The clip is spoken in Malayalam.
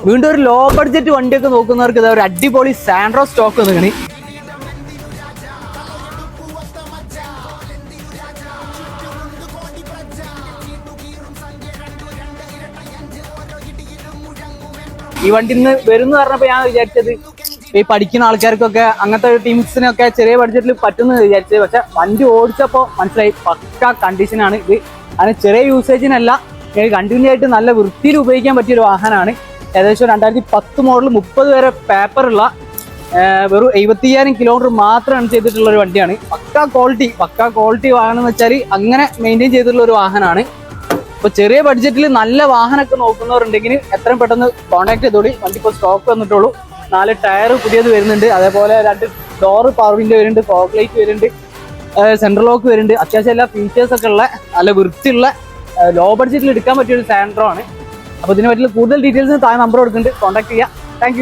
വീണ്ടും ഒരു ലോ ബഡ്ജറ്റ് വണ്ടിയൊക്കെ നോക്കുന്നവർക്ക് ഇതാ ഒരു അടിപൊളി സാൻഡ്രോ സ്റ്റോക്ക് വന്നിങ്ങനെ. ഈ വണ്ടി ഇന്ന് വരും എന്ന് പറഞ്ഞപ്പോൾ ഞാൻ വിചാരിച്ചത് ഈ പഠിക്കുന്ന ആൾക്കാർക്കൊക്കെ അങ്ങനത്തെ ടീംസിനൊക്കെ ചെറിയ ബഡ്ജറ്റിൽ പറ്റുമെന്ന് വിചാരിച്ചത്. പക്ഷെ വണ്ടി ഓടിച്ചപ്പോൾ മനസ്സിലായി പക്ക കണ്ടീഷനാണ് ഇത്. അതിന് ചെറിയ യൂസേജിനല്ല, കണ്ടിന്യൂ ആയിട്ട് നല്ല വൃത്തിയിൽ ഉപയോഗിക്കാൻ പറ്റിയൊരു വാഹനമാണ്. ഏകദേശം 2010 മോഡൽ 30 വരെ പേപ്പറുള്ള വെറും 75,000 കിലോമീറ്റർ മാത്രമാണ് ചെയ്തിട്ടുള്ള ഒരു വണ്ടിയാണ്. പക്ക ക്വാളിറ്റി വാഹനം എന്ന് വെച്ചാൽ അങ്ങനെ മെയിൻറ്റെയിൻ ചെയ്തിട്ടുള്ള ഒരു വാഹനമാണ്. അപ്പോൾ ചെറിയ ബഡ്ജറ്റിൽ നല്ല വാഹനമൊക്കെ നോക്കുന്നവരുണ്ടെങ്കിൽ എത്രയും പെട്ടെന്ന് കോൺടാക്ട് ചെയ്തോളി. വണ്ടി ഇപ്പോൾ സ്റ്റോക്ക് വന്നിട്ടുള്ളൂ. 4 ടയർ പുതിയത് വരുന്നുണ്ട്, അതേപോലെ 2 ഡോറ് പവർ വിൻഡോ വരുന്നുണ്ട്, ഫോഗ് ലൈറ്റ് വരുന്നുണ്ട്, സെൻട്രൽ ലോക്ക് വരുന്നുണ്ട്. അത്യാവശ്യം എല്ലാ ഫീച്ചേഴ്സൊക്കെ ഉള്ള നല്ല വൃത്തിയുള്ള ലോ ബഡ്ജറ്റിൽ എടുക്കാൻ പറ്റിയൊരു സാൻഡ്രോ ആണ്. അപ്പോൾ ഇതിനെ പറ്റിയുള്ള കൂടുതൽ ഡീറ്റെയിൽസ് താഴെ നമ്പർ കൊടുക്കുന്നുണ്ട്, കോൺടാക്ട് ചെയ്യുക. താങ്ക്